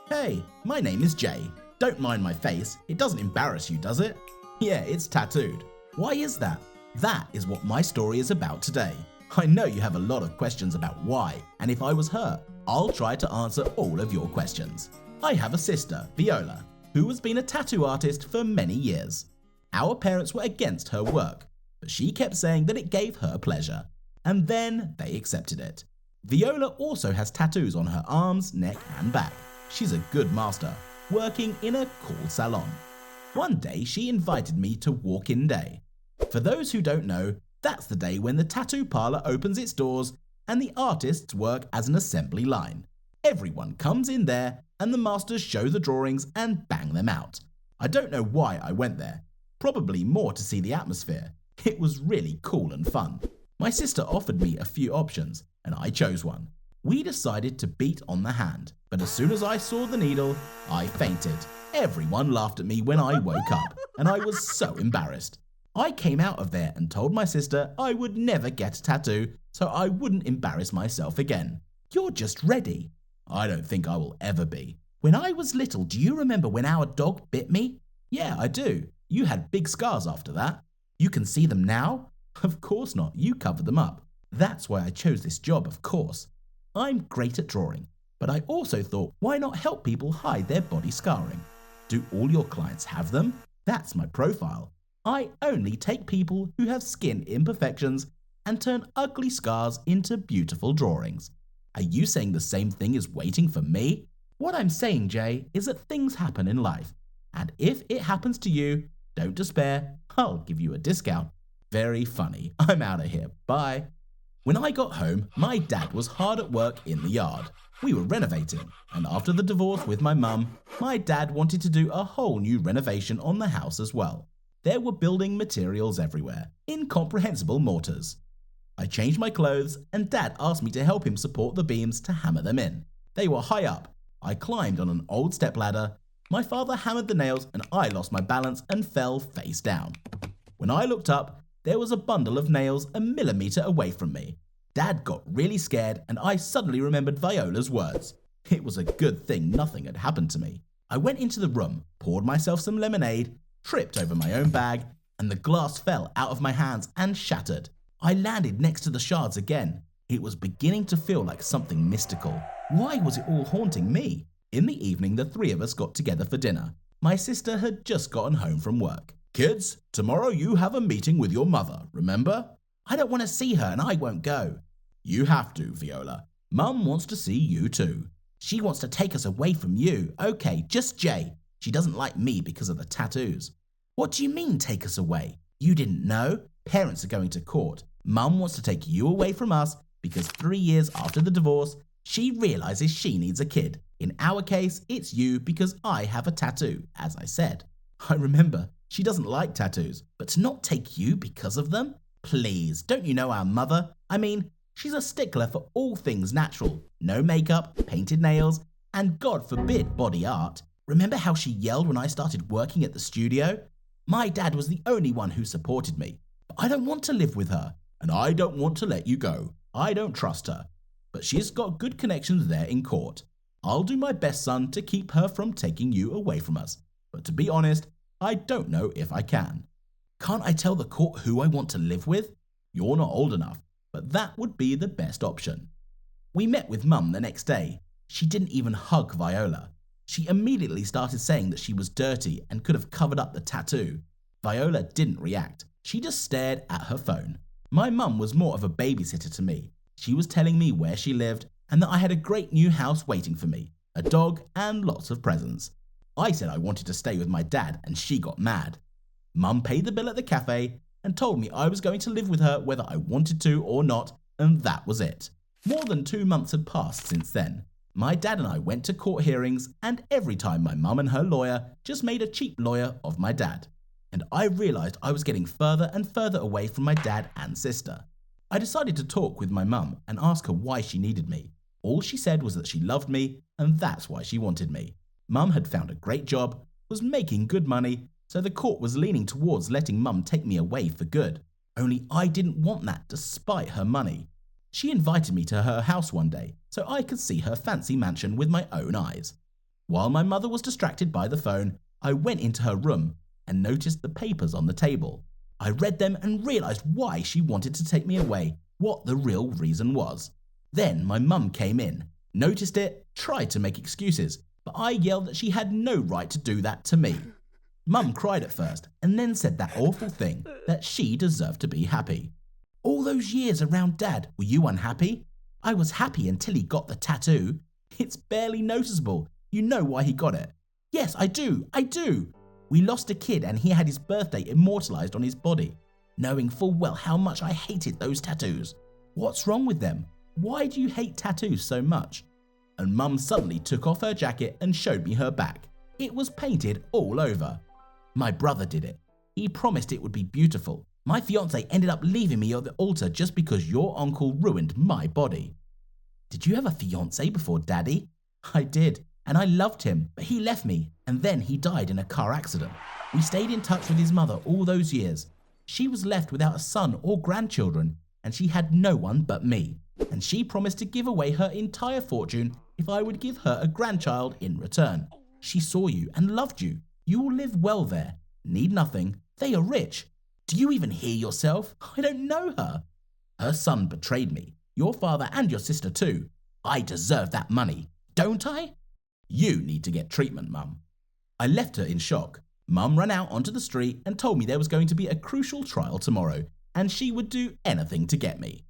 Hey, my name is Jay. Don't mind my face, it doesn't embarrass you, does it? Yeah, it's tattooed. Why is that? That is what my story is about today. I know you have a lot of questions about why, and if I was her, I'll try to answer all of your questions. I have a sister, Viola, who has been a tattoo artist for many years. Our parents were against her work, but she kept saying that it gave her pleasure, and then they accepted it. Viola also has tattoos on her arms, neck, and back. She's a good master, working in a cool salon. One day she invited me to walk-in day. For those who don't know, that's the day when the tattoo parlor opens its doors and the artists work as an assembly line. Everyone comes in there and the masters show the drawings and bang them out. I don't know why I went there. Probably more to see the atmosphere. It was really cool and fun. My sister offered me a few options and I chose one. We decided to beat on the hand, but as soon as I saw the needle, I fainted. Everyone laughed at me when I woke up, and I was so embarrassed. I came out of there and told my sister I would never get a tattoo, so I wouldn't embarrass myself again. You're just ready. I don't think I will ever be. When I was little, do you remember when our dog bit me? Yeah, I do. You had big scars after that. You can see them now? Of course not. You covered them up. That's why I chose this job, of course. I'm great at drawing, but I also thought, why not help people hide their body scarring? Do all your clients have them? That's my profile. I only take people who have skin imperfections and turn ugly scars into beautiful drawings. Are you saying the same thing is waiting for me? What I'm saying, Jay, is that things happen in life. And if it happens to you, don't despair. I'll give you a discount. Very funny. I'm out of here. Bye. When I got home, my dad was hard at work in the yard. We were renovating, and after the divorce with my mum, my dad wanted to do a whole new renovation on the house as well. There were building materials everywhere, incomprehensible mortars. I changed my clothes, and Dad asked me to help him support the beams to hammer them in. They were high up. I climbed on an old stepladder. My father hammered the nails, and I lost my balance and fell face down. When I looked up, there was a bundle of nails a millimeter away from me. Dad got really scared, and I suddenly remembered Viola's words. It was a good thing nothing had happened to me. I went into the room, poured myself some lemonade, tripped over my own bag, and the glass fell out of my hands and shattered. I landed next to the shards again. It was beginning to feel like something mystical. Why was it all haunting me? In the evening, the three of us got together for dinner. My sister had just gotten home from work. Kids, tomorrow you have a meeting with your mother, remember? I don't want to see her and I won't go. You have to, Viola. Mum wants to see you too. She wants to take us away from you. Okay, just Jay. She doesn't like me because of the tattoos. What do you mean take us away? You didn't know? Parents are going to court. Mum wants to take you away from us because 3 years after the divorce, she realizes she needs a kid. In our case, it's you because I have a tattoo, as I said. I remember. She doesn't like tattoos, but to not take you because of them? Please, don't you know our mother? I mean, she's a stickler for all things natural. No makeup, painted nails, and God forbid body art. Remember how she yelled when I started working at the studio? My dad was the only one who supported me. But I don't want to live with her, and I don't want to let you go. I don't trust her. But she's got good connections there in court. I'll do my best, son, to keep her from taking you away from us. But to be honest, I don't know if I can. Can't I tell the court who I want to live with? You're not old enough, but that would be the best option. We met with Mum the next day. She didn't even hug Viola. She immediately started saying that she was dirty and could have covered up the tattoo. Viola didn't react. She just stared at her phone. My mum was more of a babysitter to me. She was telling me where she lived and that I had a great new house waiting for me, a dog and lots of presents. I said I wanted to stay with my dad and she got mad. Mum paid the bill at the cafe and told me I was going to live with her whether I wanted to or not, and that was it. More than 2 months had passed since then. My dad and I went to court hearings, and every time my mum and her lawyer just made a cheap lawyer of my dad. And I realised I was getting further and further away from my dad and sister. I decided to talk with my mum and ask her why she needed me. All she said was that she loved me, and that's why she wanted me. Mum had found a great job, was making good money, so the court was leaning towards letting Mum take me away for good. Only I didn't want that despite her money. She invited me to her house one day so I could see her fancy mansion with my own eyes. While my mother was distracted by the phone, I went into her room and noticed the papers on the table. I read them and realized why she wanted to take me away, what the real reason was. Then my mum came in, noticed it, tried to make excuses, but I yelled that she had no right to do that to me. Mum cried at first and then said that awful thing, that she deserved to be happy. All those years around Dad, were you unhappy? I was happy until he got the tattoo. It's barely noticeable. You know why he got it. Yes, I do. We lost a kid and he had his birthday immortalized on his body, knowing full well how much I hated those tattoos. What's wrong with them? Why do you hate tattoos so much? And Mum suddenly took off her jacket and showed me her back. It was painted all over. My brother did it. He promised it would be beautiful. My fiance ended up leaving me at the altar just because your uncle ruined my body. Did you have a fiance before Daddy? I did, and I loved him, but he left me, and then he died in a car accident. We stayed in touch with his mother all those years. She was left without a son or grandchildren, and she had no one but me. And she promised to give away her entire fortune if I would give her a grandchild in return. She saw you and loved you. You will live well there. Need nothing. They are rich. Do you even hear yourself? I don't know her. Her son betrayed me. Your father and your sister too. I deserve that money, don't I? You need to get treatment, Mum. I left her in shock. Mum ran out onto the street and told me there was going to be a crucial trial tomorrow, and she would do anything to get me.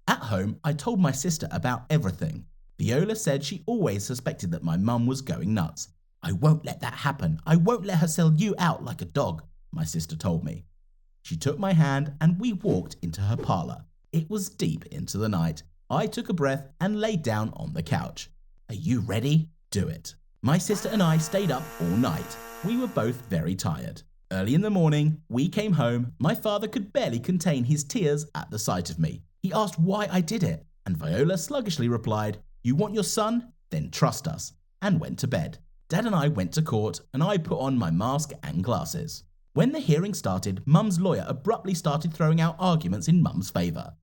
At home, I told my sister about everything. Viola said she always suspected that my mum was going nuts. I won't let that happen. I won't let her sell you out like a dog, my sister told me. She took my hand and we walked into her parlor. It was deep into the night. I took a breath and laid down on the couch. Are you ready? Do it. My sister and I stayed up all night. We were both very tired. Early in the morning, we came home. My father could barely contain his tears at the sight of me. He asked why I did it, and Viola sluggishly replied, "You want your son? Then trust us," and went to bed. Dad and I went to court, and I put on my mask and glasses. When the hearing started, Mum's lawyer abruptly started throwing out arguments in Mum's favour.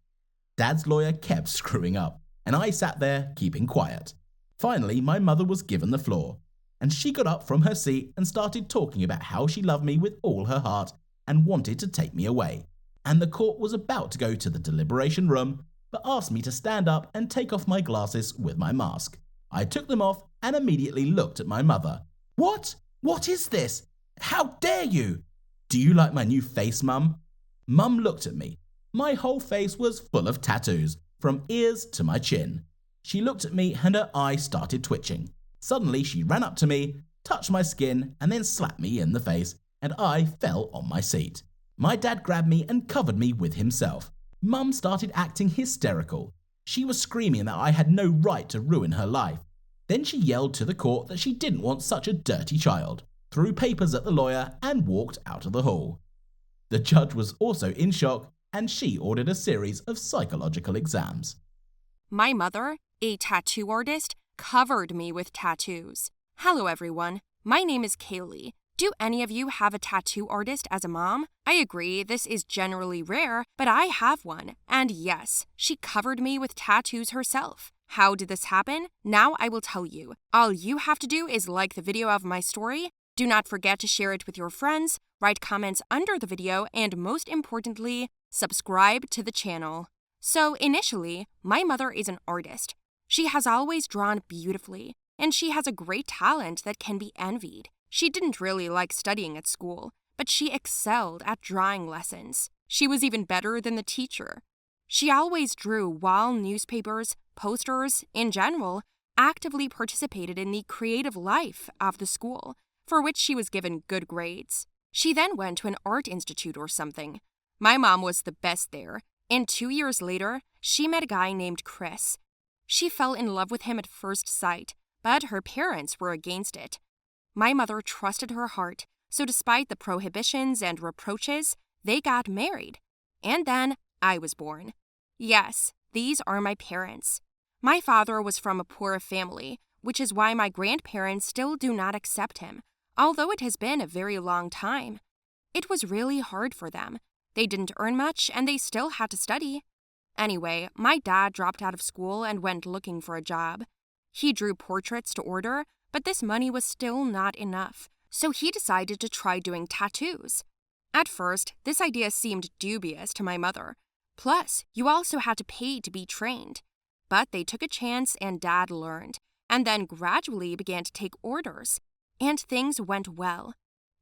Dad's lawyer kept screwing up, and I sat there keeping quiet. Finally, my mother was given the floor, and she got up from her seat and started talking about how she loved me with all her heart and wanted to take me away. And the court was about to go to the deliberation room, but asked me to stand up and take off my glasses with my mask. I took them off and immediately looked at my mother. What? What is this? How dare you? Do you like my new face, Mum? Mum looked at me. My whole face was full of tattoos, from ears to my chin. She looked at me and her eye started twitching. Suddenly she ran up to me, touched my skin, and then slapped me in the face, and I fell on my seat. My dad grabbed me and covered me with himself. Mum started acting hysterical. She was screaming that I had no right to ruin her life. Then she yelled to the court that she didn't want such a dirty child, threw papers at the lawyer, and walked out of the hall. The judge was also in shock, and she ordered a series of psychological exams. My mother, a tattoo artist, covered me with tattoos. Hello, everyone. My name is Kaylee. Do any of you have a tattoo artist as a mom? I agree, this is generally rare, but I have one. And yes, she covered me with tattoos herself. How did this happen? Now I will tell you. All you have to do is like the video of my story. Do not forget to share it with your friends, write comments under the video, and most importantly, subscribe to the channel. So initially, my mother is an artist. She has always drawn beautifully, and she has a great talent that can be envied. She didn't really like studying at school, but she excelled at drawing lessons. She was even better than the teacher. She always drew wall newspapers, posters, in general, actively participated in the creative life of the school, for which she was given good grades. She then went to an art institute or something. My mom was the best there, and 2 years later, she met a guy named Chris. She fell in love with him at first sight, but her parents were against it. My mother trusted her heart, so despite the prohibitions and reproaches, they got married. And then I was born. Yes, these are my parents. My father was from a poor family, which is why my grandparents still do not accept him, although it has been a very long time. It was really hard for them. They didn't earn much and they still had to study. Anyway, my dad dropped out of school and went looking for a job. He drew portraits to order, but this money was still not enough, so he decided to try doing tattoos. At first, this idea seemed dubious to my mother. Plus, you also had to pay to be trained. But they took a chance and Dad learned, and then gradually began to take orders. And things went well.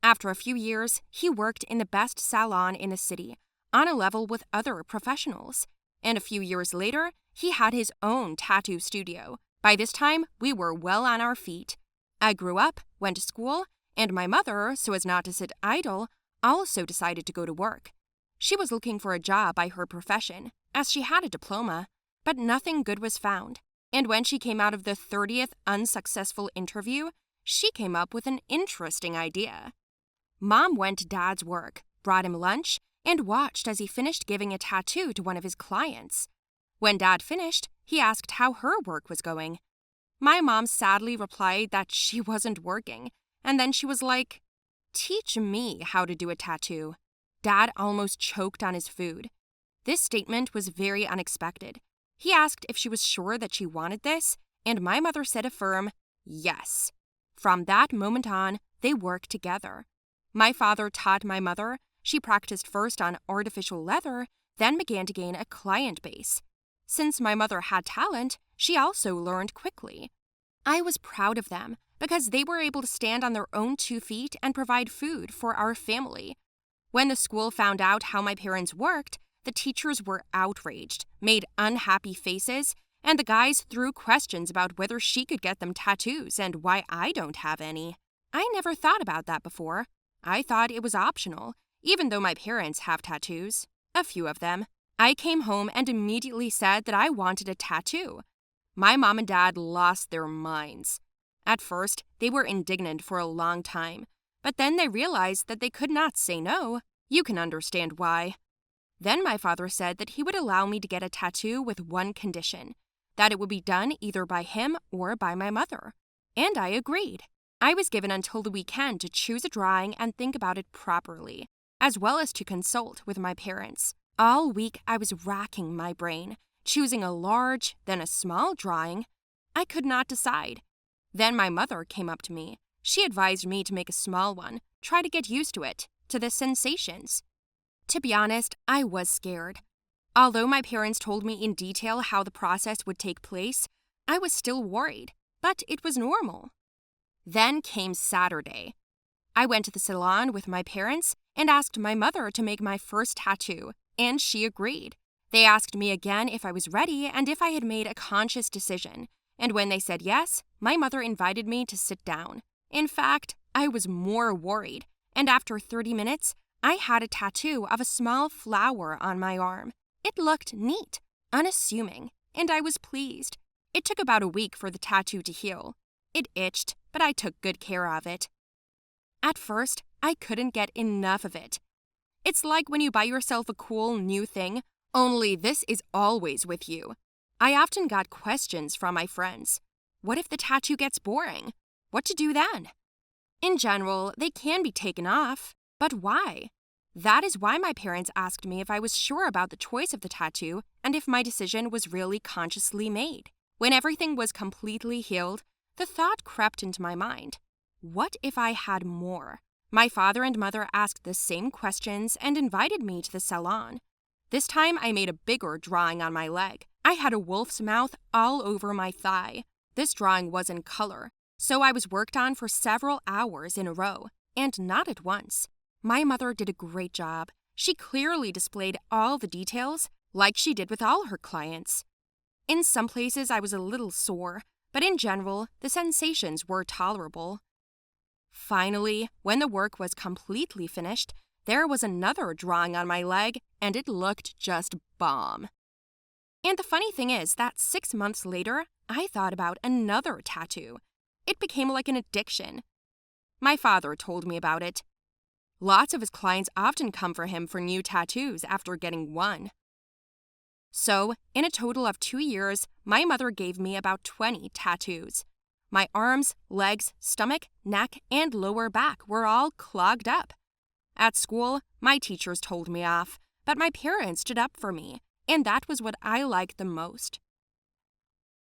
After a few years, he worked in the best salon in the city, on a level with other professionals. And a few years later, he had his own tattoo studio. By this time, we were well on our feet. I grew up, went to school, and my mother, so as not to sit idle, also decided to go to work. She was looking for a job by her profession, as she had a diploma, but nothing good was found. And when she came out of the 30th unsuccessful interview, she came up with an interesting idea. Mom went to Dad's work, brought him lunch, and watched as he finished giving a tattoo to one of his clients. When Dad finished, he asked how her work was going. My mom sadly replied that she wasn't working, and then she was like, "Teach me how to do a tattoo." Dad almost choked on his food. This statement was very unexpected. He asked if she was sure that she wanted this, and my mother said a firm yes. From that moment on, they worked together. My father taught my mother. She practiced first on artificial leather, then began to gain a client base. Since my mother had talent, she also learned quickly. I was proud of them because they were able to stand on their own 2 feet and provide food for our family. When the school found out how my parents worked, the teachers were outraged, made unhappy faces, and the guys threw questions about whether she could get them tattoos and why I don't have any. I never thought about that before. I thought it was optional, even though my parents have tattoos. A few of them. I came home and immediately said that I wanted a tattoo. My mom and dad lost their minds. At first, they were indignant for a long time, but then they realized that they could not say no. You can understand why. Then my father said that he would allow me to get a tattoo with one condition, that it would be done either by him or by my mother. And I agreed. I was given until the weekend to choose a drawing and think about it properly, as well as to consult with my parents. All week I was racking my brain, choosing a large, then a small drawing. I could not decide. Then my mother came up to me. She advised me to make a small one, try to get used to it, to the sensations. To be honest, I was scared. Although my parents told me in detail how the process would take place, I was still worried, but it was normal. Then came Saturday. I went to the salon with my parents and asked my mother to make my first tattoo, and she agreed. They asked me again if I was ready and if I had made a conscious decision, and when they said yes, my mother invited me to sit down. In fact, I was more worried, and after 30 minutes, I had a tattoo of a small flower on my arm. It looked neat, unassuming, and I was pleased. It took about a week for the tattoo to heal. It itched, but I took good care of it. At first, I couldn't get enough of it. It's like when you buy yourself a cool new thing, only this is always with you. I often got questions from my friends. What if the tattoo gets boring? What to do then? In general, they can be taken off. But why? That is why my parents asked me if I was sure about the choice of the tattoo and if my decision was really consciously made. When everything was completely healed, the thought crept into my mind. What if I had more? My father and mother asked the same questions and invited me to the salon. This time I made a bigger drawing on my leg. I had a wolf's mouth all over my thigh. This drawing was in color, so I was worked on for several hours in a row, and not at once. My mother did a great job. She clearly displayed all the details, like she did with all her clients. In some places I was a little sore, but in general, the sensations were tolerable. Finally, when the work was completely finished, there was another drawing on my leg, and it looked just bomb. And the funny thing is that 6 months later, I thought about another tattoo. It became like an addiction. My father told me about it. Lots of his clients often come for him for new tattoos after getting one. So, in a total of 2 years, my mother gave me about 20 tattoos. My arms, legs, stomach, neck, and lower back were all clogged up. At school, my teachers told me off, but my parents stood up for me, and that was what I liked the most.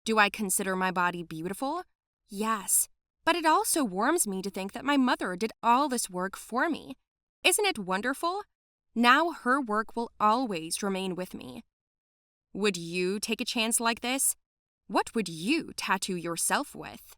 Do I consider my body beautiful? Yes, But it also warms me to think that my mother did all this work for me. Isn't it wonderful? Now her work will always remain with me. Would you take a chance like this? What would you tattoo yourself with?